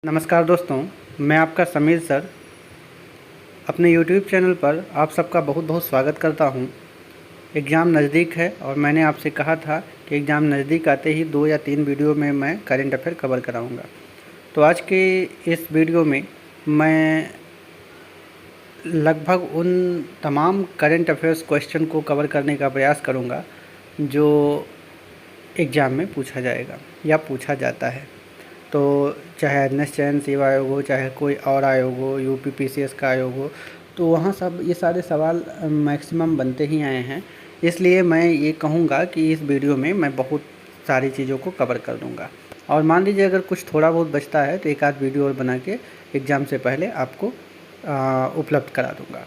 नमस्कार दोस्तों, मैं आपका समीर सर अपने YouTube चैनल पर आप सबका बहुत बहुत स्वागत करता हूं। एग्ज़ाम नज़दीक है और मैंने आपसे कहा था कि एग्ज़ाम नज़दीक आते ही 2 या 3 वीडियो में मैं करंट अफेयर कवर कराऊंगा। तो आज के इस वीडियो में मैं लगभग उन तमाम करंट अफेयर्स क्वेश्चन को कवर करने का प्रयास करूंगा जो एग्ज़ाम में पूछा जाएगा या पूछा जाता है। तो चाहे एनएस चयन सेवा आयोग हो, चाहे कोई और आयोग हो, यूपी पीसीएस का आयोग हो, तो वहाँ सब ये सारे सवाल मैक्सिमम बनते ही आए हैं। इसलिए मैं ये कहूँगा कि इस वीडियो में मैं बहुत सारी चीज़ों को कवर कर दूँगा और मान लीजिए अगर कुछ थोड़ा बहुत बचता है तो एक आध वीडियो और बना के एग्ज़ाम से पहले आपको उपलब्ध करा दूँगा।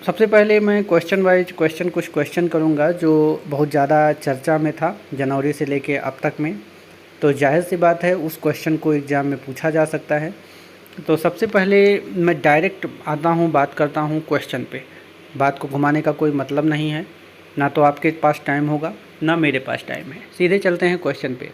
सबसे पहले मैं क्वेश्चन वाइज कुछ क्वेश्चन करूँगा जो बहुत ज़्यादा चर्चा में था जनवरी से लेके अब तक में, तो जाहिर सी बात है उस क्वेश्चन को एग्ज़ाम में पूछा जा सकता है। तो सबसे पहले मैं डायरेक्ट आता हूँ, बात करता हूँ क्वेश्चन पे। बात को घुमाने का कोई मतलब नहीं है, ना तो आपके पास टाइम होगा ना मेरे पास टाइम है। सीधे चलते हैं क्वेश्चन पे।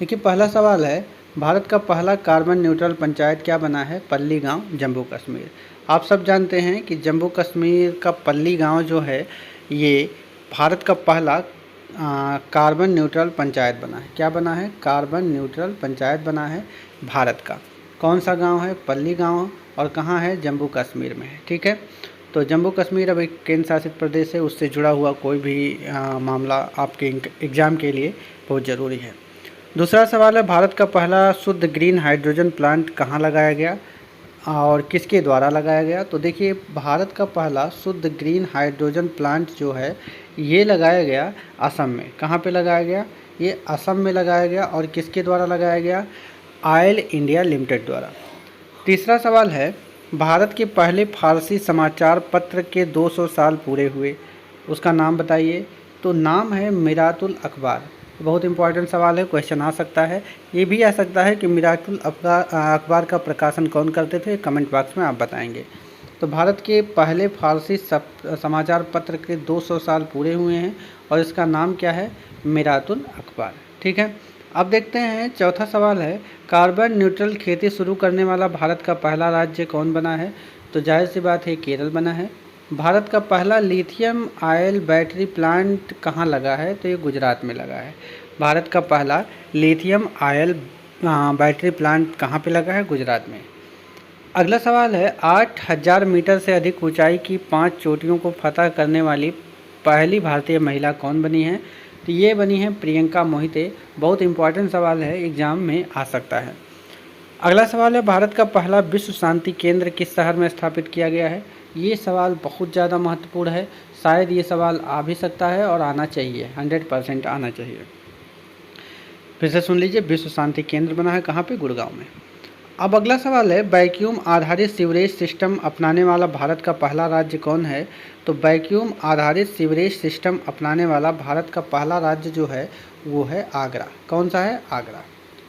देखिए पहला सवाल है, भारत का पहला कार्बन न्यूट्रल पंचायत क्या बना है? पल्ली गाँव, जम्मू कश्मीर। आप सब जानते हैं कि जम्मू कश्मीर का पल्ली गाँव जो है ये भारत का पहला कार्बन न्यूट्रल पंचायत बना है। क्या बना है? कार्बन न्यूट्रल पंचायत बना है भारत का। कौन सा गांव है? पल्ली गांव। और कहाँ है? जम्मू कश्मीर में है। ठीक है, तो जम्मू कश्मीर अब एक केंद्र शासित प्रदेश है, उससे जुड़ा हुआ कोई भी मामला आपके एग्ज़ाम के लिए बहुत ज़रूरी है। दूसरा सवाल है, भारत का पहला शुद्ध ग्रीन हाइड्रोजन प्लांट कहाँ लगाया गया और किसके द्वारा लगाया गया? तो देखिए भारत का पहला शुद्ध ग्रीन हाइड्रोजन प्लांट जो है ये लगाया गया असम में। कहाँ पे लगाया गया? ये असम में लगाया गया। और किसके द्वारा लगाया गया? ऑयल इंडिया लिमिटेड द्वारा। तीसरा सवाल है, भारत के पहले फारसी समाचार पत्र के 200 साल पूरे हुए, उसका नाम बताइए। तो नाम है मिरातुल अखबार। बहुत इंपॉर्टेंट सवाल है, क्वेश्चन आ सकता है। ये भी आ सकता है कि मिरातुल अखबार का प्रकाशन कौन करते थे, कमेंट बॉक्स में आप बताएंगे। तो भारत के पहले फारसी समाचार पत्र के 200 साल पूरे हुए हैं और इसका नाम क्या है? मिरातुल अखबार। ठीक है, अब देखते हैं चौथा सवाल है, कार्बन न्यूट्रल खेती शुरू करने वाला भारत का पहला राज्य कौन बना है? तो जाहिर सी बात है केरल बना है। भारत का पहला लिथियम आयल बैटरी प्लांट कहाँ लगा है? तो ये गुजरात में लगा है। भारत का पहला लिथियम आयल बैटरी प्लांट कहाँ पे लगा है? गुजरात में। अगला सवाल है, 8000 मीटर से अधिक ऊंचाई की 5 चोटियों को फतह करने वाली पहली भारतीय महिला कौन बनी है? तो ये बनी है प्रियंका मोहिते। बहुत इंपॉर्टेंट सवाल है, एग्जाम में आ सकता है। अगला सवाल है, भारत का पहला विश्व शांति केंद्र किस शहर में स्थापित किया गया है? ये सवाल बहुत ज़्यादा महत्वपूर्ण है, शायद ये सवाल आ भी सकता है और आना चाहिए, 100% आना चाहिए। फिर से सुन लीजिए, विश्व शांति केंद्र बना है कहाँ पे? गुड़गांव में। अब अगला सवाल है, वैक्यूम आधारित सीवरेज सिस्टम अपनाने वाला भारत का पहला राज्य कौन है? तो वैक्यूम आधारित सीवरेज सिस्टम अपनाने वाला भारत का पहला राज्य जो है वो है आगरा। कौन सा है? आगरा।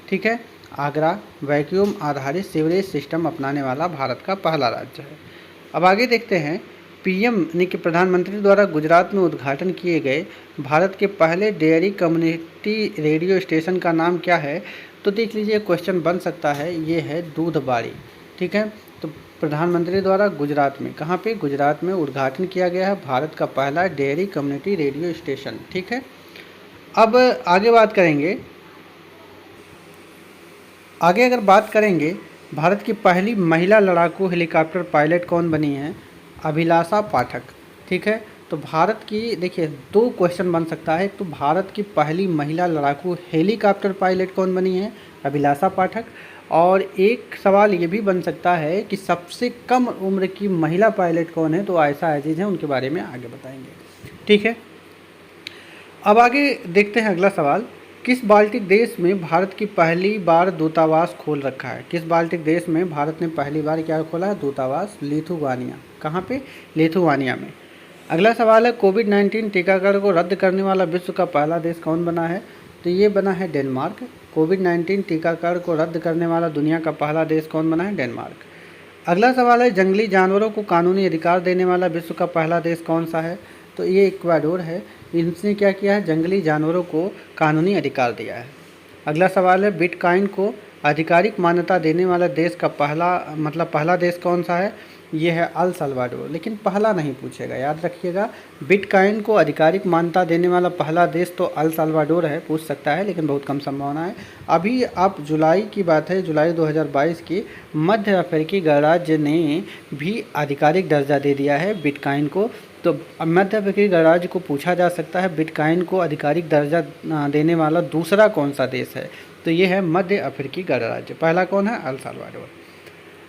ठीक है, आगरा वैक्यूम आधारित सीवरेज सिस्टम अपनाने वाला भारत का पहला राज्य है। अब आगे देखते हैं, पीएम यानी कि प्रधानमंत्री द्वारा गुजरात में उद्घाटन किए गए भारत के पहले डेयरी कम्युनिटी रेडियो स्टेशन का नाम क्या है? तो देख लीजिए क्वेश्चन बन सकता है, ये है दूधबाड़ी। ठीक है, तो प्रधानमंत्री द्वारा गुजरात में, कहाँ पे? गुजरात में उद्घाटन किया गया है भारत का पहला डेयरी कम्युनिटी रेडियो स्टेशन। ठीक है, अब आगे अगर बात करेंगे भारत की पहली महिला लड़ाकू हेलीकॉप्टर पायलट कौन बनी है? अभिलाषा पाठक। ठीक है, तो भारत की देखिए 2 क्वेश्चन बन सकता है। तो भारत की पहली महिला लड़ाकू हेलीकॉप्टर पायलट कौन बनी है? अभिलाषा पाठक। और एक सवाल ये भी बन सकता है कि सबसे कम उम्र की महिला पायलट कौन है? तो आयशा अजीज़ हैं, उनके बारे में आगे बताएंगे। ठीक है, अब आगे देखते हैं अगला सवाल, किस बाल्टिक देश में भारत की पहली बार दूतावास खोल रखा है? किस बाल्टिक देश में भारत ने पहली बार क्या खोला है? दूतावास। लिथुआनिया। कहाँ पे? लिथुआनिया में। अगला सवाल है, कोविड-19 टीकाकरण को रद्द करने वाला विश्व का पहला देश कौन बना है? तो ये बना है डेनमार्क। कोविड-19 टीकाकरण को रद्द करने वाला दुनिया का पहला देश कौन बना है? डेनमार्क। अगला सवाल है, जंगली जानवरों को कानूनी अधिकार देने वाला विश्व का पहला देश कौन सा है? तो ये इक्वाडोर है। इसने क्या किया है? जंगली जानवरों को कानूनी अधिकार दिया है। अगला सवाल है, बिटकॉइन को आधिकारिक मान्यता देने वाला देश का पहला देश कौन सा है? ये है अल सल्वाडोर। लेकिन पहला नहीं पूछेगा, याद रखिएगा। बिटकॉइन को आधिकारिक मान्यता देने वाला पहला देश तो अल सल्वाडोर है, पूछ सकता है लेकिन बहुत कम संभावना है। अभी आप जुलाई की बात है, जुलाई 2022 की, मध्य अफ्रीकी गणराज्य ने भी आधिकारिक दर्जा दे दिया है बिटकॉइन को। तो मध्य अफ्रीकी गणराज्य को पूछा जा सकता है बिटकॉइन को आधिकारिक दर्जा देने वाला दूसरा कौन सा देश है? तो ये है मध्य अफ्रीकी गणराज्य। पहला कौन है? El Salvador.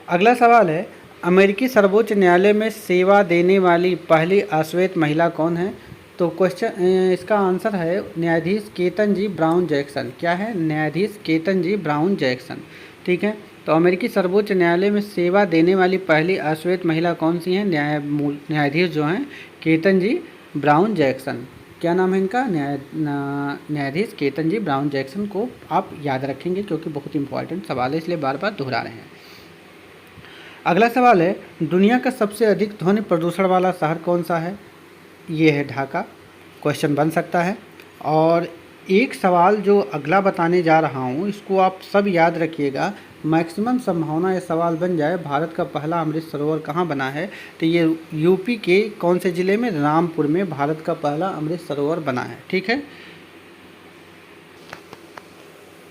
अगला सवाल है, अमेरिकी सर्वोच्च न्यायालय में सेवा देने वाली पहली अश्वेत महिला कौन है? तो क्वेश्चन इसका आंसर है न्यायाधीश केतन-जी ब्राउन जैक्सन। क्या है? न्यायाधीश केतन-जी ब्राउन जैक्सन। ठीक है, तो अमेरिकी सर्वोच्च न्यायालय में सेवा देने वाली पहली अश्वेत महिला कौन सी हैं? न्यायाधीश जो हैं केतन-जी ब्राउन जैक्सन। क्या नाम है इनका? न्यायाधीश केतन-जी ब्राउन जैक्सन को आप याद रखेंगे क्योंकि बहुत इंपॉर्टेंट सवाल है, इसलिए बार बार दोहरा रहे हैं। अगला सवाल है, दुनिया का सबसे अधिक ध्वनि प्रदूषण वाला शहर कौन सा है? ये है ढाका। क्वेश्चन बन सकता है। और एक सवाल जो अगला बताने जा रहा हूँ, इसको आप सब याद रखिएगा। मैक्सिमम संभावना ये सवाल बन जाए, भारत का पहला अमृत सरोवर कहाँ बना है? तो ये यूपी के कौन से ज़िले में? रामपुर में भारत का पहला अमृत सरोवर बना है। ठीक है,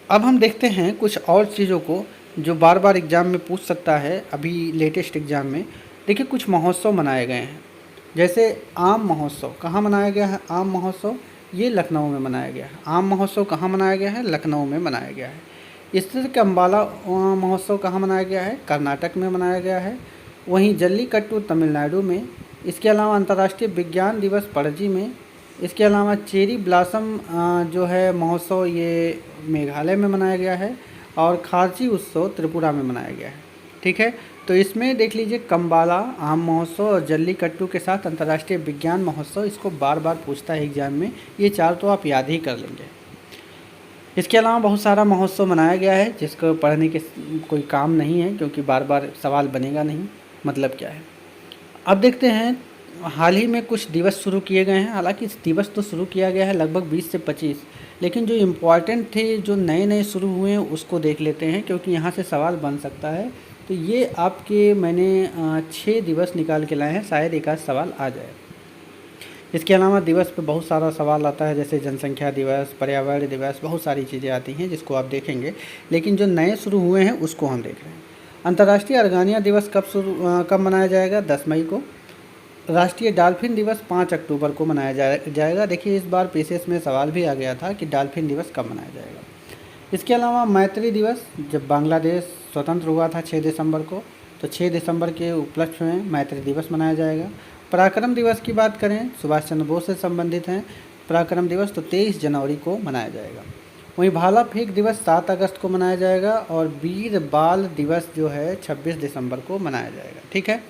अब हम देखते हैं कुछ और चीज़ों को जो बार बार एग्ज़ाम में पूछ सकता है। अभी लेटेस्ट एग्ज़ाम में देखिए कुछ महोत्सव मनाए गए हैं, जैसे आम महोत्सव। कहाँ मनाया गया है आम महोत्सव? ये लखनऊ में मनाया गया है। आम महोत्सव कहाँ मनाया गया है? लखनऊ में मनाया गया है। इस तरह के अम्बाला महोत्सव कहाँ मनाया गया है? कर्नाटक में मनाया गया है। वहीं जल्लीकट्टू तमिलनाडु में। इसके अलावा अंतर्राष्ट्रीय विज्ञान दिवस पणजी में। इसके अलावा चेरी ब्लॉसम जो है महोत्सव, ये मेघालय में मनाया गया है। और खारची उत्सव त्रिपुरा में मनाया गया है। ठीक है, तो इसमें देख लीजिए कम्बाला आम महोत्सव और जल्लीकट्टू के साथ अंतर्राष्ट्रीय विज्ञान महोत्सव, इसको बार बार पूछता है एग्जाम में। ये चार तो आप याद ही कर लेंगे। इसके अलावा बहुत सारा महोत्सव मनाया गया है जिसको पढ़ने के कोई काम नहीं है, क्योंकि बार बार सवाल बनेगा नहीं, मतलब क्या है। अब देखते हैं, हाल ही में कुछ दिवस शुरू किए गए हैं। हालांकि इस दिवस तो शुरू किया गया है लगभग 20 से 25, लेकिन जो इम्पोर्टेंट थे, जो नए नए शुरू हुए हैं, उसको देख लेते हैं क्योंकि यहाँ से सवाल बन सकता है। तो ये आपके मैंने 6 दिवस निकाल के लाए हैं, शायद एक आध सवाल आ जाए। इसके अलावा दिवस पे बहुत सारा सवाल आता है, जैसे जनसंख्या दिवस, पर्यावरण दिवस, बहुत सारी चीज़ें आती हैं जिसको आप देखेंगे। लेकिन जो नए शुरू हुए हैं उसको हम देख रहे हैं। अंतर्राष्ट्रीय अर्गानिया दिवस कब मनाया जाएगा? 10 मई को। राष्ट्रीय डॉल्फिन दिवस 5 अक्टूबर को मनाया जाएगा। देखिए इस बार पीसीएस में सवाल भी आ गया था कि डॉल्फिन दिवस कब मनाया जाएगा। इसके अलावा मैत्री दिवस, जब बांग्लादेश स्वतंत्र हुआ था 6 दिसंबर को, तो 6 दिसंबर के उपलक्ष्य में मैत्री दिवस मनाया जाएगा। पराक्रम दिवस की बात करें, सुभाष चंद्र बोस से संबंधित हैं पराक्रम दिवस, तो 23 जनवरी को मनाया जाएगा। वहीं भाला फेंक दिवस 7 अगस्त को मनाया जाएगा और वीर बाल दिवस जो है 26 दिसंबर को मनाया जाएगा। ठीक है,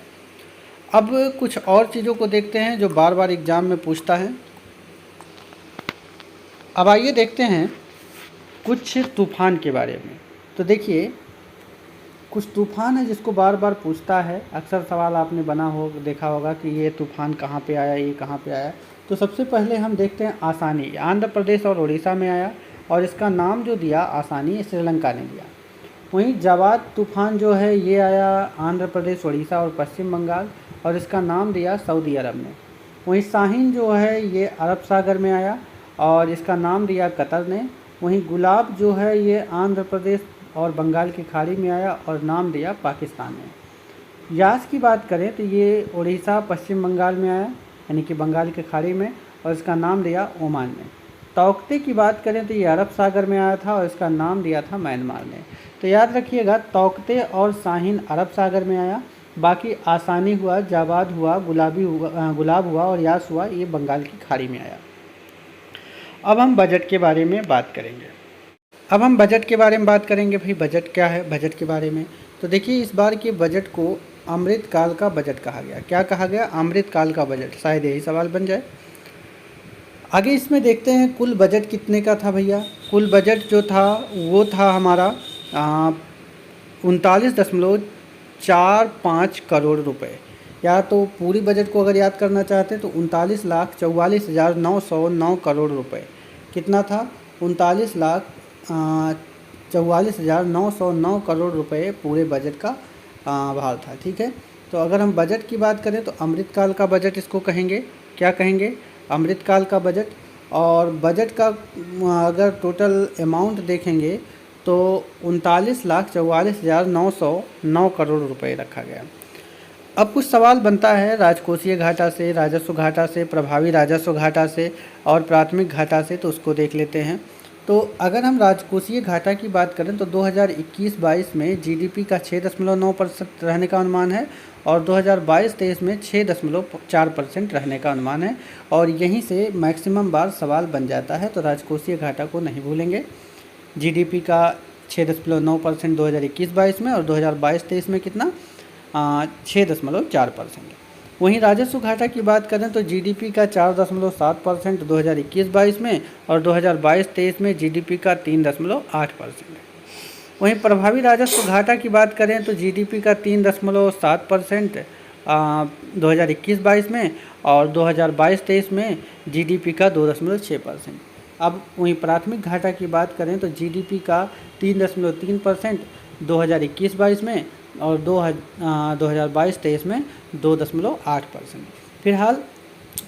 अब कुछ और चीज़ों को देखते हैं जो बार बार एग्ज़ाम में पूछता है। अब आइए देखते हैं कुछ तूफ़ान के बारे में। तो देखिए कुछ तूफ़ान है जिसको बार बार पूछता है, अक्सर सवाल आपने देखा होगा कि ये तूफ़ान कहाँ पे आया, ये कहाँ पे आया। तो सबसे पहले हम देखते हैं आसानी। आंध्र प्रदेश और उड़ीसा में आया और इसका नाम जो दिया आसानी, श्रीलंका ने दिया। वहीं जवाद तूफ़ान जो है ये आया आंध्र प्रदेश, उड़ीसा और पश्चिम बंगाल, और इसका नाम दिया सऊदी अरब ने। वहीं शाहीन जो है ये अरब सागर में आया और इसका नाम दिया कतर ने। वहीं गुलाब जो है ये आंध्र प्रदेश और बंगाल की खाड़ी में आया और नाम दिया पाकिस्तान ने। यास की बात करें तो ये उड़ीसा पश्चिम बंगाल में आया, यानी कि बंगाल की खाड़ी में, और इसका नाम दिया ओमान ने। तौकते की बात करें तो ये अरब सागर में आया था और इसका नाम दिया था म्यांमार ने। तो याद रखिएगा, तौकते और शाहीन अरब सागर में आया, बाकी आसानी हुआ, जावाद हुआ, गुलाब हुआ और यास हुआ, ये बंगाल की खाड़ी में आया। अब हम बजट के बारे में बात करेंगे। भाई बजट क्या है? बजट के बारे में तो देखिए इस बार के बजट को अमृतकाल का बजट कहा गया। क्या कहा गया? अमृतकाल का बजट। शायद यही सवाल बन जाए। आगे इसमें देखते हैं कुल बजट कितने का था भैया। कुल बजट जो था वो था हमारा 39.45 करोड़ रुपए। या तो पूरी बजट को अगर याद करना चाहते हैं तो 39,44,909 करोड़ रुपए। कितना था? 39,44,909 44,909 करोड़ रुपए पूरे बजट का भार था। ठीक है, तो अगर हम बजट की बात करें तो अमृतकाल का बजट इसको कहेंगे। क्या कहेंगे? अमृतकाल का बजट। और बजट का अगर टोटल अमाउंट देखेंगे तो 39,44,909 करोड़ रुपए रखा गया। अब कुछ सवाल बनता है राजकोषीय घाटा से, राजस्व घाटा से, प्रभावी राजस्व घाटा से और प्राथमिक घाटा से, तो उसको देख लेते हैं। तो अगर हम राजकोषीय घाटा की बात करें तो 2021-22 में जीडीपी का 6.9% रहने का अनुमान है और 2022-23 में 6.4% रहने का अनुमान है। और यहीं से मैक्सिमम बार सवाल बन जाता है, तो राजकोषीय घाटा को नहीं भूलेंगे। जीडीपी का 6.9% 2021-22 में और 2022-23 में कितना 6.4%। वहीं राजस्व घाटा की बात करें तो जीडीपी का 4.7% 2021-22 में और 2022-23 में जीडीपी का 3.8%। वहीं प्रभावी राजस्व घाटा की बात करें तो जीडीपी का 3.7% 2021-22 में और 2022-23 में जीडीपी का 2.6%। अब वहीं प्राथमिक घाटा की बात करें तो जीडीपी का 3.3% 2021-22 में और 2022-23 में 2.8%। फिलहाल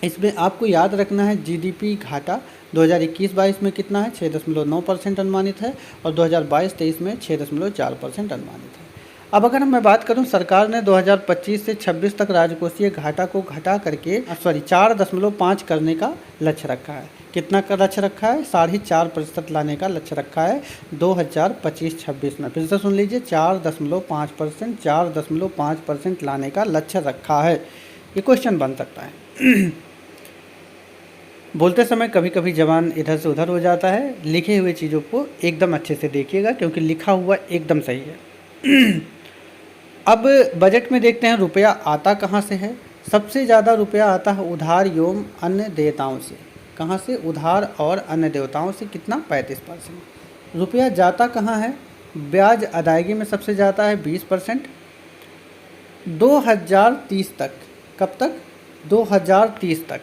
इसमें आपको याद रखना है जीडीपी घाटा 2021-22 में कितना है, 6.9% अनुमानित है और 2022-23 में 6.4% अनुमानित है। अब अगर मैं बात करूं, सरकार ने 2025 से 26 तक राजकोषीय घाटा को घटा करके 4.5 करने का लक्ष्य रखा है। कितना का लक्ष्य रखा है? 4.5% लाने का लक्ष्य रखा है 2025-26 में। फिर से सुन लीजिए, 4.5% लाने का लक्ष्य रखा है। ये क्वेश्चन बन सकता है। बोलते समय कभी कभी जबान इधर से उधर हो जाता है। लिखे हुए चीज़ों को एकदम अच्छे से देखिएगा क्योंकि लिखा हुआ एकदम सही है। अब बजट में देखते हैं रुपया आता कहाँ से है। सबसे ज़्यादा रुपया आता है उधार एवं अन्य देयताओं से। कहाँ से? उधार और अन्य देयताओं से। कितना? 35%। रुपया जाता कहाँ है? ब्याज अदायगी में सबसे ज़्यादा है 20%। 2030 तक, कब तक? 2030 तक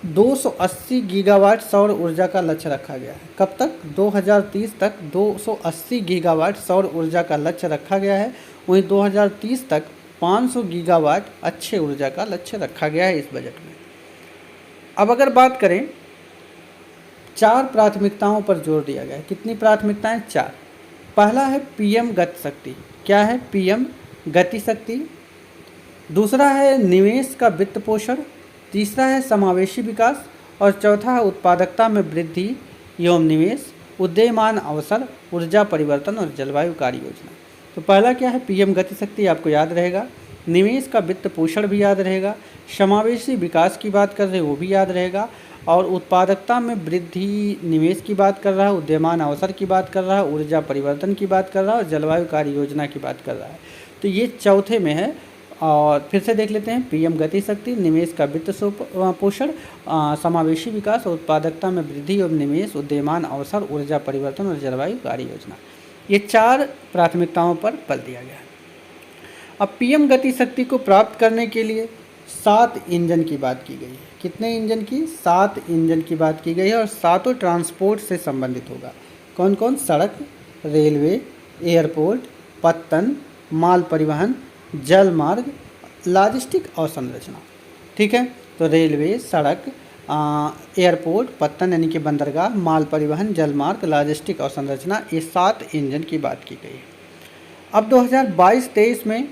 280 गीगावाट सौर ऊर्जा का लक्ष्य रखा गया है। कब तक? 2030 तक 280 गीगावाट सौर ऊर्जा का लक्ष्य रखा गया है। वहीं 2030 तक 500 गीगावाट अक्षय ऊर्जा का लक्ष्य रखा गया है इस बजट में। अब अगर बात करें, 4 प्राथमिकताओं पर जोर दिया गया है। कितनी प्राथमिकताएं? 4। पहला है पीएम गति शक्ति। क्या है? पीएम गति शक्ति। दूसरा है निवेश का वित्त पोषण। तीसरा है समावेशी विकास और चौथा है उत्पादकता में वृद्धि एवं निवेश, उदीयमान अवसर, ऊर्जा परिवर्तन और जलवायु कार्य योजना। तो पहला क्या है? पीएम गति शक्ति, आपको याद रहेगा। निवेश का वित्त पोषण भी याद रहेगा। समावेशी विकास की बात कर रहे हैं वो भी याद रहेगा। और उत्पादकता में वृद्धि, निवेश की बात कर रहा है, उदीयमान अवसर की बात कर रहा है, ऊर्जा परिवर्तन की बात कर रहा है और जलवायु कार्य योजना की बात कर रहा है। तो ये चौथे में है। और फिर से देख लेते हैं, पीएम गति शक्ति, निवेश का वित्त पोषण, समावेशी विकास और उत्पादकता में वृद्धि एवं निवेश, उदीयमान अवसर, ऊर्जा परिवर्तन और जलवायु कार्य योजना। ये 4 प्राथमिकताओं पर बल दिया गया है। अब पीएम गति शक्ति को प्राप्त करने के लिए 7 इंजन की बात की गई है। कितने इंजन की? 7 इंजन की बात की गई है और सातों ट्रांसपोर्ट से संबंधित होगा। कौन कौन? सड़क, रेलवे, एयरपोर्ट, पत्तन, माल परिवहन, जल मार्ग, लॉजिस्टिक और संरचना। ठीक है, तो रेलवे, सड़क, एयरपोर्ट, पत्तन यानी कि बंदरगाह, माल परिवहन, जल मार्ग, लॉजिस्टिक और संरचना, ये 7 इंजन की बात की गई है। अब 2022-23 में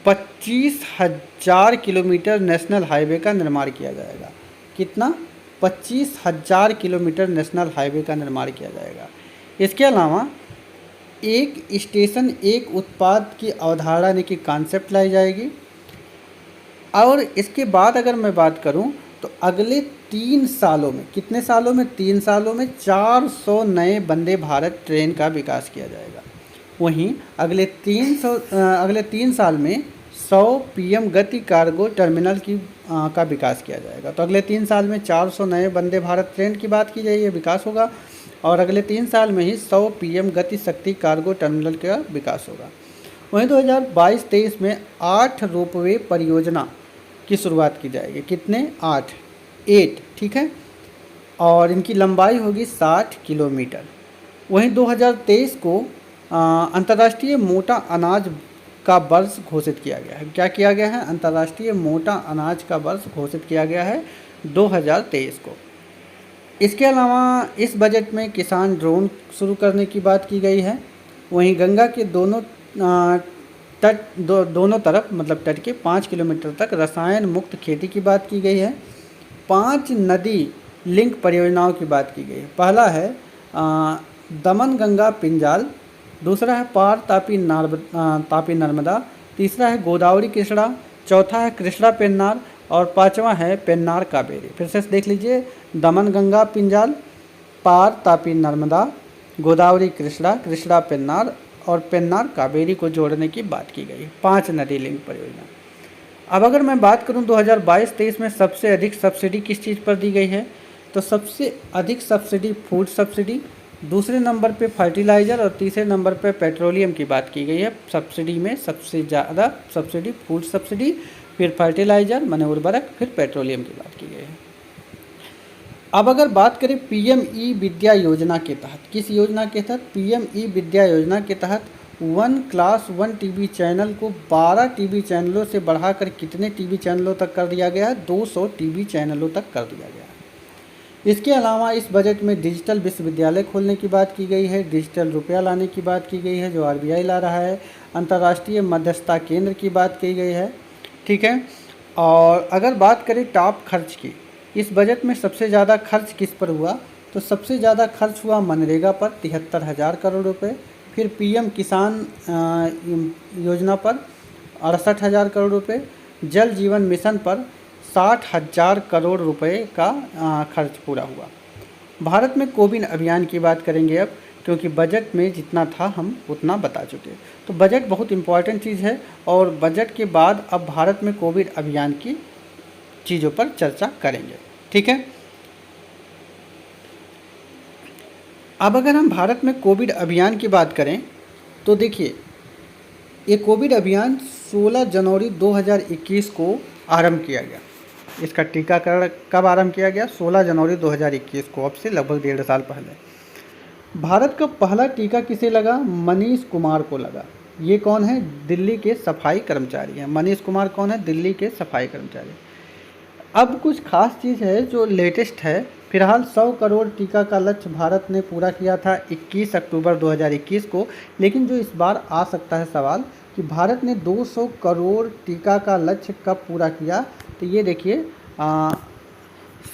25,000 किलोमीटर नेशनल हाईवे का निर्माण किया जाएगा। कितना? 25,000 किलोमीटर नेशनल हाईवे का निर्माण किया जाएगा। इसके अलावा एक स्टेशन एक उत्पाद की अवधारणा यानी कि कॉन्सेप्ट लाई जाएगी। और इसके बाद अगर मैं बात करूं तो अगले 3 सालों में, कितने सालों में? 3 सालों में 400 नए वंदे भारत ट्रेन का विकास किया जाएगा। वहीं अगले 3 साल में 100 पीएम गति कार्गो टर्मिनल का विकास किया जाएगा। तो अगले 3 साल में 400 नए वंदे भारत ट्रेन की बात की जाएगी, विकास होगा। और अगले 3 साल में ही 100 पीएम गति शक्ति कार्गो टर्मिनल का विकास होगा। वहीं 2022-23 में 8 रोपवे परियोजना की शुरुआत की जाएगी। कितने? 8। ठीक है। और इनकी लंबाई होगी 60 किलोमीटर। वहीं 2023 को अंतर्राष्ट्रीय मोटा अनाज का वर्ष घोषित किया गया है। क्या किया गया है? अंतर्राष्ट्रीय मोटा अनाज का वर्ष घोषित किया गया है 2023 को। इसके अलावा इस बजट में किसान ड्रोन शुरू करने की बात की गई है। वहीं गंगा के दोनों तरफ मतलब तट के 5 किलोमीटर तक रसायन मुक्त खेती की बात की गई है। 5 नदी लिंक परियोजनाओं की बात की गई है। पहला है दमन गंगा पिंजाल, दूसरा है पार तापी नर्मदा, तीसरा है गोदावरी कृष्णा, चौथा है कृष्णा पेन्नार और पांचवा है पेन्नार कावेरी। फिर से देख लीजिए, दमन गंगा पिंजाल, पार तापी नर्मदा, गोदावरी कृष्णा, कृष्णा पेन्नार और पेन्नार कावेरी को जोड़ने की बात की गई। 5 नदी लिंक परियोजना। अब अगर मैं बात करूं 2022-23 में सबसे अधिक सब्सिडी किस चीज़ पर दी गई है, तो सबसे अधिक सब्सिडी फूड सब्सिडी, दूसरे नंबर पे फर्टिलाइज़र और तीसरे नंबर पे पेट्रोलियम की बात की गई है। सब्सिडी में सबसे ज़्यादा सब्सिडी फूड सब्सिडी, फिर फर्टिलाइज़र माने उर्वरक, फिर पेट्रोलियम की बात की गई है। अब अगर बात करें पीएमई विद्या योजना के तहत, किस योजना के तहत? पीएमई विद्या योजना के तहत 1 क्लास 1 टीवी चैनल को 12 टीवी चैनलों से बढ़ाकर कितने टीवी चैनलों तक कर दिया गया है? 200 टीवी चैनलों तक कर दिया गया है। इसके अलावा इस बजट में डिजिटल विश्वविद्यालय खोलने की बात की गई है, डिजिटल रुपया लाने की बात की गई है जो आरबीआई ला रहा है, अंतर्राष्ट्रीय मध्यस्थता केंद्र की बात की गई है। ठीक है। और अगर बात करें टॉप खर्च की, इस बजट में सबसे ज़्यादा खर्च किस पर हुआ? तो सबसे ज़्यादा खर्च हुआ मनरेगा पर 73,000 करोड़ रुपए, फिर पीएम किसान योजना पर 68,000 करोड़ रुपए, जल जीवन मिशन पर 60,000 करोड़ रुपए का खर्च पूरा हुआ। भारत में कोविड अभियान की बात करेंगे अब, क्योंकि बजट में जितना था हम उतना बता चुके। तो बजट बहुत इम्पॉर्टेंट चीज़ है और बजट के बाद अब भारत में कोविड अभियान की चीज़ों पर चर्चा करेंगे। ठीक है। अब अगर हम भारत में कोविड अभियान की बात करें तो देखिए, ये कोविड अभियान 16 जनवरी 2021 को आरंभ किया गया। इसका टीकाकरण कब आरंभ किया गया? 16 जनवरी 2021 को, अब से लगभग 1.5 साल पहले। भारत का पहला टीका किसे लगा? मनीष कुमार को लगा। ये कौन है? दिल्ली के सफाई कर्मचारी हैं। मनीष कुमार कौन है? दिल्ली के सफाई कर्मचारी। अब कुछ खास चीज़ है जो लेटेस्ट है। फिलहाल 100 करोड़ टीका का लक्ष्य भारत ने पूरा किया था 21 अक्टूबर 2021 को, लेकिन जो इस बार आ सकता है सवाल कि भारत ने 200 करोड़ टीका का लक्ष्य कब पूरा किया? तो ये देखिए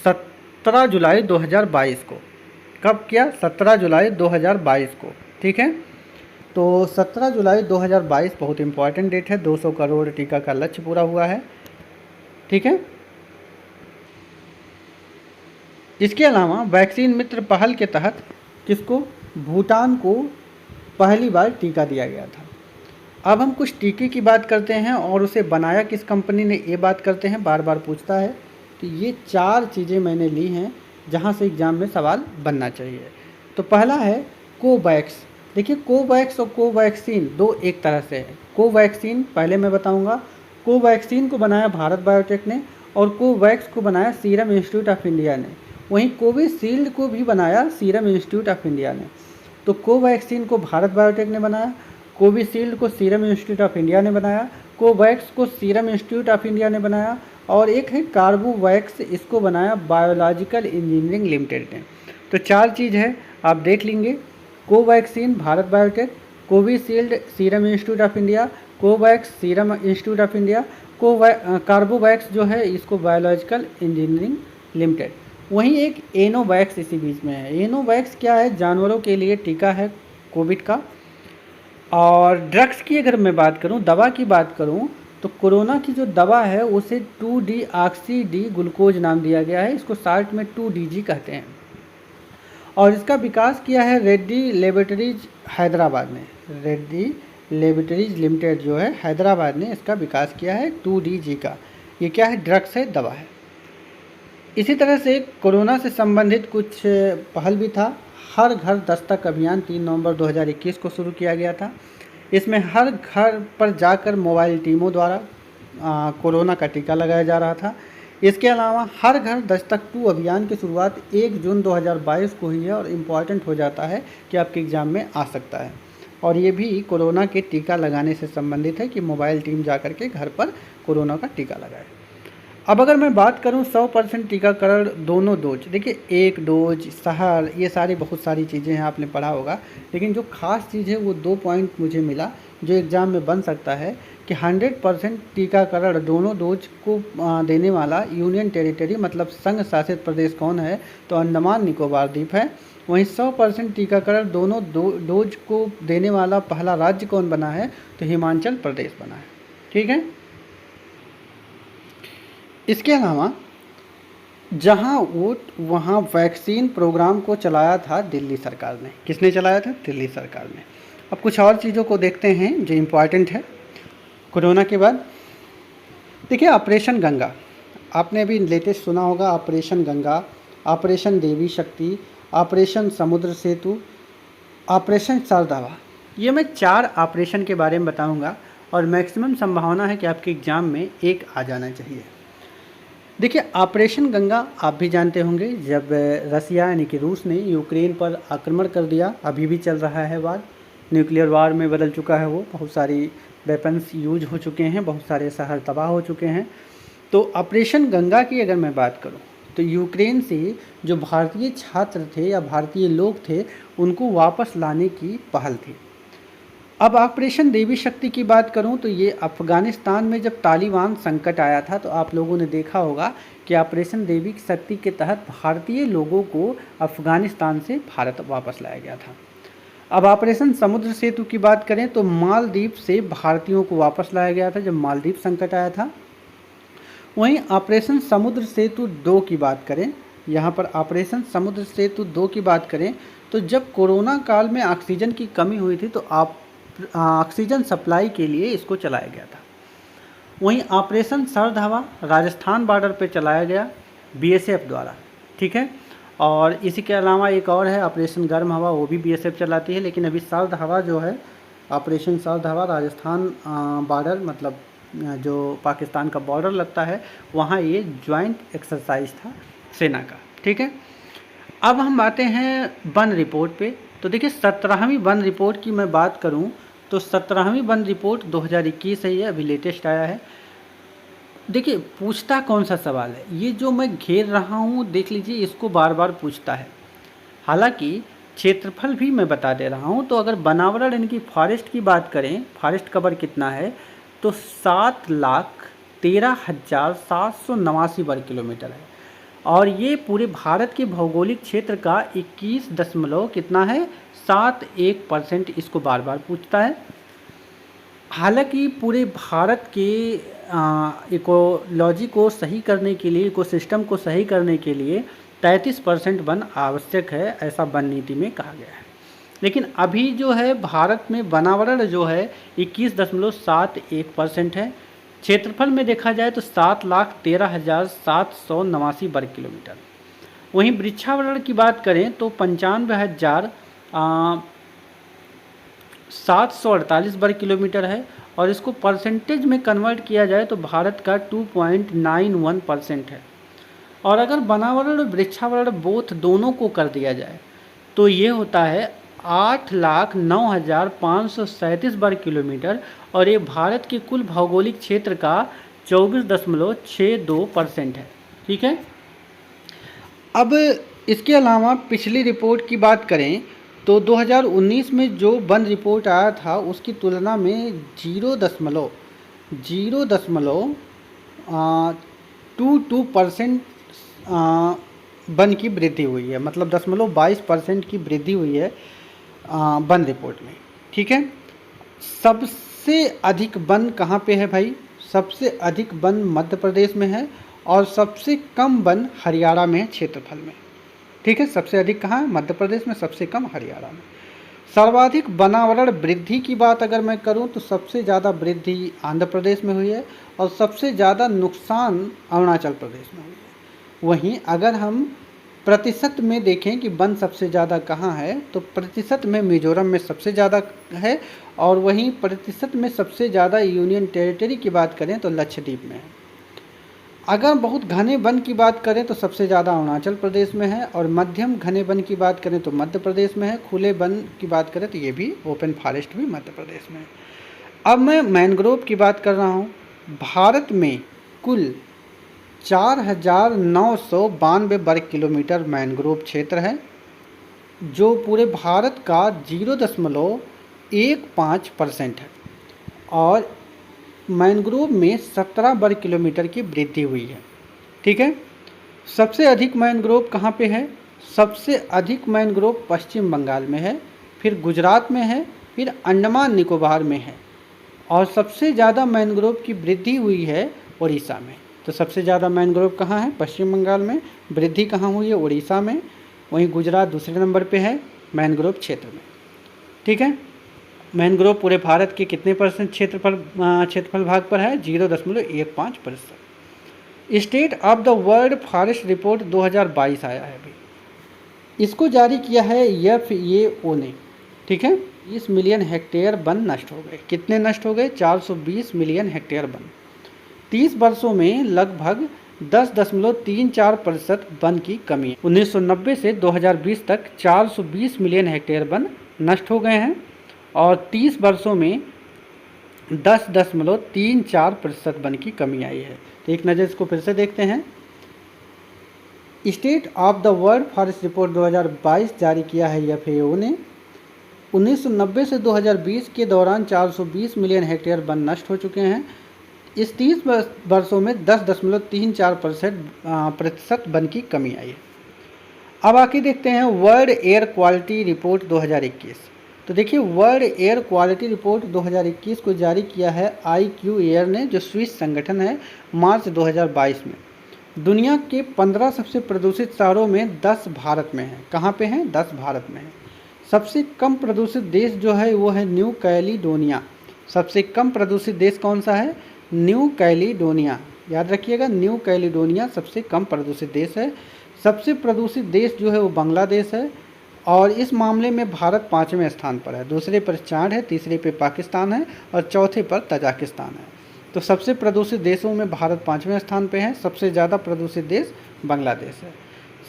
17 जुलाई 2022 को। कब किया? 17 जुलाई 2022 को। ठीक है। तो 17 जुलाई 2022 बहुत इंपॉर्टेंट डेट है। 200 करोड़ टीका का लक्ष्य पूरा हुआ है। ठीक है। इसके अलावा वैक्सीन मित्र पहल के तहत किसको? भूटान को पहली बार टीका दिया गया था। अब हम कुछ टीके की बात करते हैं और उसे बनाया किस कंपनी ने, ये बात करते हैं, बार बार पूछता है। तो ये 4 चीज़ें मैंने ली हैं जहाँ से एग्ज़ाम में सवाल बनना चाहिए। तो पहला है कोवैक्स। देखिए, कोवैक्स और कोवैक्सीन दो एक तरह से है। कोवैक्सीन पहले मैं बताऊँगा। कोवैक्सीन को बनाया भारत बायोटेक ने और कोवैक्स को बनाया सीरम इंस्टीट्यूट ऑफ इंडिया ने। वहीं कोविशील्ड को भी बनाया सीरम इंस्टीट्यूट ऑफ इंडिया ने। तो कोवैक्सीन को भारत बायोटेक ने बनाया, कोविशील्ड को सीरम इंस्टीट्यूट ऑफ इंडिया ने बनाया, कोवैक्स को सीरम इंस्टीट्यूट ऑफ इंडिया ने बनाया और एक है कार्बोवैक्स, इसको बनाया बायोलॉजिकल इंजीनियरिंग लिमिटेड ने। तो 4 चीज़ है, आप देख लेंगे। Covaxin Bharat biotech, Covishield serum institute of India, Covax serum institute of India, Corbevax जो है इसको बायोलॉजिकल इंजीनियरिंग लिमिटेड। वहीं एक एनोवैक्स इसी बीच में है। एनोवैक्स क्या है? जानवरों के लिए टीका है कोविड का। और ड्रग्स की अगर मैं बात करूं, दवा की बात करूं, तो कोरोना की जो दवा है उसे 2D ऑक्सी डी ग्लूकोज नाम दिया गया है। इसको शॉर्ट में 2DG कहते हैं। और इसका विकास किया है रेड्डी लेबोरेटरीज हैदराबाद ने। रेड्डी लेबोरेटरीज लिमिटेड जो है हैदराबाद ने इसका विकास किया है 2DG का। ये क्या है? ड्रग्स है, दवा है। इसी तरह से कोरोना से संबंधित कुछ पहल भी था। हर घर दस्तक अभियान 3 नवंबर 2021 को शुरू किया गया था। इसमें हर घर पर जाकर मोबाइल टीमों द्वारा कोरोना का टीका लगाया जा रहा था। इसके अलावा हर घर दस्तक 2 अभियान की शुरुआत 1 जून 2022 को हुई है और इम्पॉर्टेंट हो जाता है कि आपके एग्ज़ाम में आ सकता है। और ये भी कोरोना के टीका लगाने से संबंधित है कि मोबाइल टीम जा कर के घर पर कोरोना का टीका लगाए। अब अगर मैं बात करूं 100% टीकाकरण दोनों डोज, देखिए एक डोज शहर, ये सारी बहुत सारी चीज़ें हैं, आपने पढ़ा होगा, लेकिन जो खास चीज़ है वो 2 पॉइंट मुझे मिला जो एग्ज़ाम में बन सकता है कि 100% टीकाकरण दोनों डोज को देने वाला यूनियन टेरिटरी मतलब संघ शासित प्रदेश कौन है, तो अंडमान निकोबार द्वीप है। वहीं 100% टीकाकरण दोनों डोज को देने वाला पहला राज्य कौन बना है, तो हिमाचल प्रदेश बना है। ठीक है, इसके अलावा जहां वोट वहां वैक्सीन प्रोग्राम को चलाया था दिल्ली सरकार ने। किसने चलाया था? दिल्ली सरकार ने। अब कुछ और चीज़ों को देखते हैं जो इम्पॉर्टेंट है कोरोना के बाद। देखिए ऑपरेशन गंगा, आपने अभी लेटेस्ट सुना होगा, ऑपरेशन गंगा, ऑपरेशन देवी शक्ति, ऑपरेशन समुद्र सेतु, ऑपरेशन सरदावा, ये मैं 4 ऑपरेशन के बारे में बताऊंगा और मैक्सिमम संभावना है कि आपके एग्ज़ाम में एक आ जाना चाहिए। देखिए ऑपरेशन गंगा आप भी जानते होंगे, जब रसिया यानी कि रूस ने यूक्रेन पर आक्रमण कर दिया, अभी भी चल रहा है वार, न्यूक्लियर वार में बदल चुका है वो, बहुत सारी वेपन्स यूज हो चुके हैं, बहुत सारे शहर तबाह हो चुके हैं। तो ऑपरेशन गंगा की अगर मैं बात करूं तो यूक्रेन से जो भारतीय छात्र थे या भारतीय लोग थे उनको वापस लाने की पहल थी। अब ऑपरेशन देवी शक्ति की बात करूं तो ये अफ़गानिस्तान में जब तालिबान संकट आया था तो आप लोगों ने देखा होगा कि ऑपरेशन देवी शक्ति के तहत भारतीय लोगों को अफ़गानिस्तान से भारत वापस लाया गया था। अब ऑपरेशन समुद्र सेतु की बात करें तो मालदीव से भारतीयों को वापस लाया गया था जब मालदीव संकट आया था। वहीं ऑपरेशन समुद्र सेतु 2 की बात करें, यहाँ पर ऑपरेशन समुद्र सेतु 2 की बात करें तो जब कोरोना काल में ऑक्सीजन की कमी हुई थी तो ऑक्सीजन सप्लाई के लिए इसको चलाया गया था। वहीं ऑपरेशन सर्द हवा राजस्थान बॉर्डर पे चलाया गया बीएसएफ द्वारा। ठीक है, और इसी के अलावा एक और है ऑपरेशन गर्म हवा, वो भी बीएसएफ चलाती है, लेकिन अभी सर्द हवा जो है ऑपरेशन सर्द हवा राजस्थान बॉर्डर मतलब जो पाकिस्तान का बॉर्डर लगता है वहाँ ये ज्वाइंट एक्सरसाइज था सेना का। ठीक है, अब हम आते हैं वन रिपोर्ट पे। तो देखिए 17वीं वन रिपोर्ट की मैं बात करूं तो 17वीं वन रिपोर्ट 2021 है, ये अभी लेटेस्ट आया है। देखिए पूछता कौन सा सवाल है, ये जो मैं घेर रहा हूँ देख लीजिए, इसको बार बार पूछता है। हालांकि क्षेत्रफल भी मैं बता दे रहा हूँ। तो अगर बनावरण इनकी फॉरेस्ट की बात करें, फॉरेस्ट कवर कितना है तो 7,13,789 वर्ग किलोमीटर है और ये पूरे भारत के भौगोलिक क्षेत्र का 21 दशमलव कितना है 71% इसको बार बार पूछता है। हालांकि पूरे भारत के इकोलॉजी को सही करने के लिए, इकोसिस्टम को सही करने के लिए 33% वन आवश्यक है, ऐसा वन नीति में कहा गया है। लेकिन अभी जो है भारत में वनावरण जो है 21.71% है। क्षेत्रफल में देखा जाए तो 7,13,789 वर्ग किलोमीटर। वहीं वृक्षावरण की बात करें तो 95,748 वर्ग किलोमीटर है और इसको परसेंटेज में कन्वर्ट किया जाए तो भारत का 2.91% है। और अगर वनावरण और वृक्षावरण बोथ दोनों को कर दिया जाए तो ये होता है 8,09,537 वर्ग किलोमीटर और ये भारत के कुल भौगोलिक क्षेत्र का 24.62% है। ठीक है, अब इसके अलावा पिछली रिपोर्ट की बात करें तो 2019 में जो वन रिपोर्ट आया था उसकी तुलना में 0.22% वन की वृद्धि हुई है, मतलब 0.22% की वृद्धि हुई है वन रिपोर्ट में। ठीक है, सबसे अधिक वन कहाँ पे है भाई? सबसे अधिक वन मध्य प्रदेश में है और सबसे कम वन हरियाणा में है क्षेत्रफल में। ठीक है, सबसे अधिक कहाँ है? मध्य प्रदेश में, सबसे कम हरियाणा में। सर्वाधिक वनावरण वृद्धि की बात अगर मैं करूं तो सबसे ज़्यादा वृद्धि आंध्र प्रदेश में हुई है और सबसे ज़्यादा नुकसान अरुणाचल प्रदेश में हुई है। वहीं अगर हम प्रतिशत में देखें कि वन सबसे ज़्यादा कहाँ है तो प्रतिशत में मिजोरम में सबसे ज़्यादा है और वहीं प्रतिशत में सबसे ज़्यादा यूनियन टेरिटरी की बात करें तो लक्षद्वीप में है। अगर बहुत घने वन की बात करें तो सबसे ज़्यादा अरुणाचल प्रदेश में है, और मध्यम घने वन की बात करें तो मध्य प्रदेश में है। खुले वन की बात करें तो ये भी ओपन फॉरेस्ट भी मध्य प्रदेश में है। अब मैं मैंग्रोव की बात कर रहा हूँ। भारत में कुल 4,992 वर्ग किलोमीटर मैंग्रोव क्षेत्र है, जो पूरे भारत का 0.15% है, और मैंग्रोव में 17 वर्ग किलोमीटर की वृद्धि हुई है। ठीक है। सबसे अधिक मैंग्रोव कहाँ पे है? सबसे अधिक मैंग्रोव पश्चिम बंगाल में है, फिर गुजरात में है, फिर अंडमान निकोबार में है, और सबसे ज़्यादा मैंग्रोव की वृद्धि हुई है उड़ीसा में। तो सबसे ज़्यादा मैंग्रोव कहाँ है? पश्चिम बंगाल में। वृद्धि कहाँ हुई है? उड़ीसा में। वहीं गुजरात दूसरे नंबर पे है मैंग्रोव क्षेत्र में। ठीक है। मैंग्रोव पूरे भारत के कितने % क्षेत्रफल भाग पर है? 0.15%। State of the world forest report 2022 आया है अभी। इसको जारी किया है FAO ने। ठीक है। 20 मिलियन हेक्टेयर वन नष्ट हो गए। कितने नष्ट हो गए? 420 मिलियन हेक्टेयर वन। 30 वर्षों में लगभग 10.34% वन की कमी है। 1990 से 2020 तक 420 मिलियन हेक्टेयर वन नष्ट हो गए हैं, और 30 वर्षों में 10.34% वन की कमी आई है। तो एक नज़र इसको फिर से देखते हैं। State of the world forest report 2022 जारी किया है FAO ने। 1990 से 2020 के दौरान 420 मिलियन हेक्टेयर वन नष्ट हो चुके हैं। इस 30 वर्षों में 10.34% वन की कमी आई है। अब आके देखते हैं वर्ल्ड एयर क्वालिटी रिपोर्ट 2021। तो देखिए, वर्ल्ड एयर क्वालिटी रिपोर्ट 2021 को जारी किया है IQ एयर ने, जो स्विस संगठन है, मार्च 2022 में। दुनिया के 15 सबसे प्रदूषित शहरों में 10 भारत में है। कहाँ पे हैं? 10 भारत में है। सबसे कम प्रदूषित देश जो है वो है न्यू कैलिडोनिया। सबसे कम प्रदूषित देश कौन सा है? New Caledonia. याद रखिएगा, न्यू कैलिडोनिया सबसे कम प्रदूषित देश है। सबसे प्रदूषित देश जो है वो बांग्लादेश है, और इस मामले में भारत 5वें स्थान पर है। दूसरे पर चाड है, तीसरे पे पाकिस्तान है, और चौथे पर तजाकिस्तान है। तो सबसे प्रदूषित देशों में भारत 5वें स्थान पे है। सबसे ज़्यादा प्रदूषित देश बांग्लादेश है।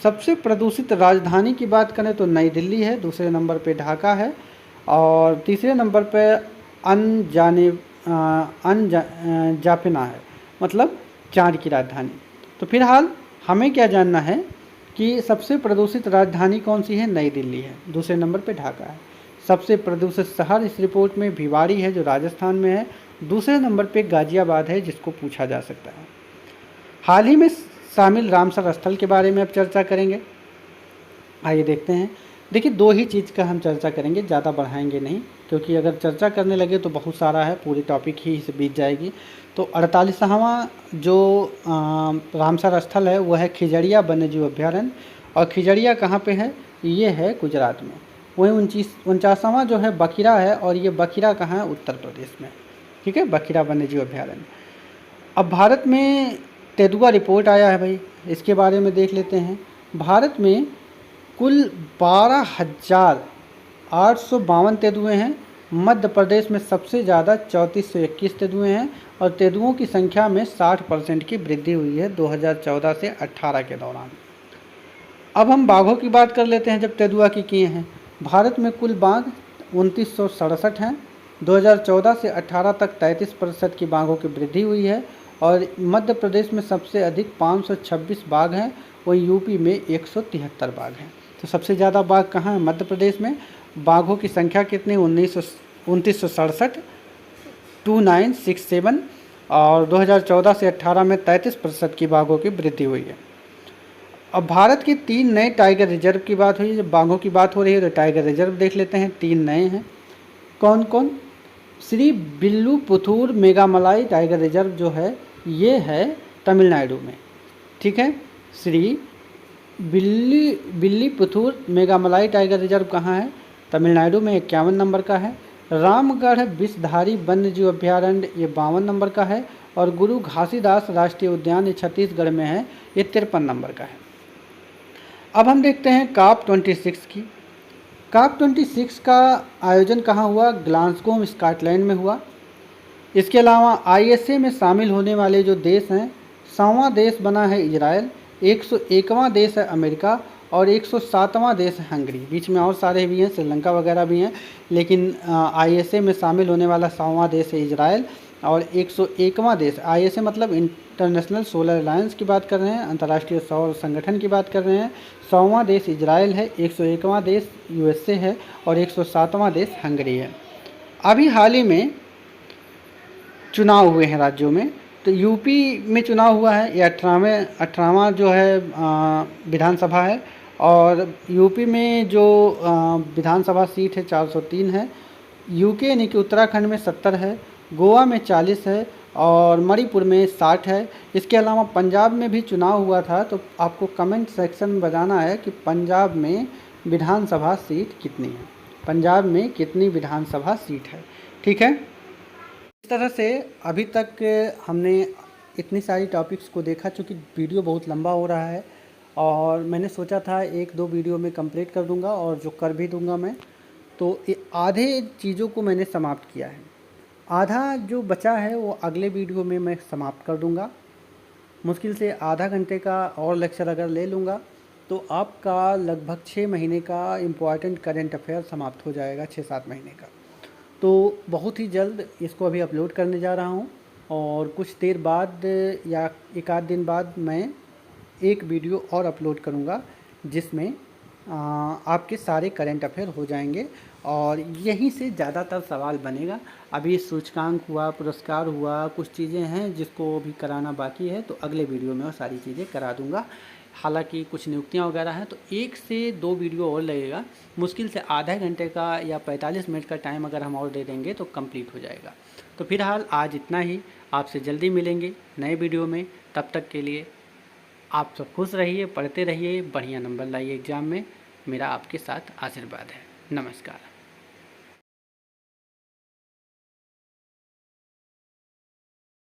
सबसे प्रदूषित राजधानी की बात करें तो नई दिल्ली है, दूसरे नंबर पे ढाका है, और तीसरे नंबर पे अनजाफिना है, मतलब चाँद की राजधानी। तो फिलहाल हमें क्या जानना है कि सबसे प्रदूषित राजधानी कौन सी है? नई दिल्ली है। दूसरे नंबर पे ढाका है। सबसे प्रदूषित शहर इस रिपोर्ट में भिवाड़ी है, जो राजस्थान में है। दूसरे नंबर पे गाजियाबाद है, जिसको पूछा जा सकता है। हाल ही में शामिल रामसर स्थल के बारे में अब चर्चा करेंगे। आइए देखते हैं। देखिए, 2 ही चीज़ का हम चर्चा करेंगे, ज़्यादा बढ़ाएंगे नहीं, क्योंकि अगर चर्चा करने लगे तो बहुत सारा है, पूरी टॉपिक ही इसे बीत जाएगी। तो 48वां जो रामसर स्थल है वो है खिजड़िया वन्यजीव अभ्यारण्य, और खिजड़िया कहाँ पे है? ये है गुजरात में। वहीं 49वां जो है बखिरा है, और ये बखिरा कहाँ है? उत्तर प्रदेश में। ठीक है, बखिरा वन्यजीव अभ्यारण्य। अब भारत में तेंदुआ रिपोर्ट आया है भाई, इसके बारे में देख लेते हैं। भारत में कुल 12,852 तेंदुए हैं। मध्य प्रदेश में सबसे ज़्यादा 3421 तेंदुए हैं, और तेंदुओं की संख्या में 60% की वृद्धि हुई है 2014 से 18 के दौरान। अब हम बाघों की बात कर लेते हैं, जब तेंदुआ की किए हैं। भारत में कुल बाघ 2967 हैं। 2014 से 18 तक 33% की बाघों की वृद्धि हुई है, और मध्य प्रदेश में सबसे अधिक 526 बाघ हैं, वहीं यूपी में 173 बाघ हैं। तो सबसे ज़्यादा बाघ कहाँ है? मध्य प्रदेश में। बाघों की संख्या कितनी? 2967, 2967, और 2014 से 18 में 33% की बाघों की वृद्धि हुई है। अब भारत के 3 नए टाइगर रिजर्व की बात हुई है। जब बाघों की बात हो रही है तो टाइगर रिजर्व देख लेते हैं। 3 नए हैं। कौन कौन? श्री विल्लुपुथूर मेघामलाई टाइगर रिजर्व जो है ये है तमिलनाडु में। ठीक है, श्री विल्लुपुथूर मेघामलाई टाइगर रिजर्व कहाँ है? तमिलनाडु में, 51 नंबर का है। रामगढ़ विषधारी वन्यजीव अभ्यारण्य ये 52 नंबर का है, और गुरु घासीदास राष्ट्रीय उद्यान ये छत्तीसगढ़ में है, ये 53 नंबर का है। अब हम देखते हैं COP 26 की। COP 26 का आयोजन कहाँ हुआ? ग्लासगो स्कॉटलैंड में हुआ। इसके अलावा ISA में शामिल होने वाले जो देश हैं 100वां देश बना है इजराइल, 101वां देश है अमेरिका और 107वां देश है हंगरी। बीच में और सारे भी हैं, श्रीलंका वगैरह भी हैं, लेकिन आईएसए में शामिल होने वाला 100वां देश है इजराइल और 101वां देश, आईएसए मतलब इंटरनेशनल सोलर अलायंस की बात कर रहे हैं, अंतर्राष्ट्रीय सौर संगठन की बात कर रहे हैं। 100वां देश इजराइल है, 101वां देश यूएसए है और 107वां देश हंगरी है। अभी हाल ही में चुनाव हुए हैं राज्यों में, तो यूपी में चुनाव हुआ है, ये 18वां जो है विधानसभा है और यूपी में जो विधानसभा सीट है 403 है। यूके यानी कि उत्तराखंड में 70 है, गोवा में 40 है और मणिपुर में 60 है। इसके अलावा पंजाब में भी चुनाव हुआ था, तो आपको कमेंट सेक्शन में बताना है कि पंजाब में विधानसभा सीट कितनी है, पंजाब में कितनी विधानसभा सीट है। ठीक है, इस तरह से अभी तक हमने इतनी सारी टॉपिक्स को देखा, चूँकि वीडियो बहुत लंबा हो रहा है और मैंने सोचा था 1-2 वीडियो में कंप्लीट कर दूंगा और जो कर भी दूंगा मैं, तो आधे चीज़ों को मैंने समाप्त किया है, आधा जो बचा है वो अगले वीडियो में मैं समाप्त कर दूंगा। मुश्किल से आधा घंटे का और लेक्चर अगर ले लूँगा तो आपका लगभग 6 महीने का इम्पॉर्टेंट करंट अफेयर समाप्त हो जाएगा, 6-7 महीने का। तो बहुत ही जल्द इसको अभी अपलोड करने जा रहा हूँ और कुछ देर बाद या 1-8 दिन बाद मैं एक वीडियो और अपलोड करूँगा जिसमें आपके सारे करंट अफेयर हो जाएंगे और यहीं से ज़्यादातर सवाल बनेगा। अभी सूचकांक हुआ, पुरस्कार हुआ, कुछ चीज़ें हैं जिसको भी कराना बाकी है, तो अगले वीडियो में वो सारी चीज़ें करा दूँगा। हालांकि कुछ नियुक्तियां वगैरह हैं, तो 1 से 2 वीडियो और लगेगा, मुश्किल से आधा घंटे का या 45 मिनट का टाइम अगर हम और दे देंगे तो कंप्लीट हो जाएगा। तो फिलहाल आज इतना ही, आपसे जल्दी मिलेंगे नए वीडियो में। तब तक के लिए आप सब खुश रहिए, पढ़ते रहिए, बढ़िया नंबर लाइए एग्ज़ाम में, मेरा आपके साथ आशीर्वाद है। नमस्कार।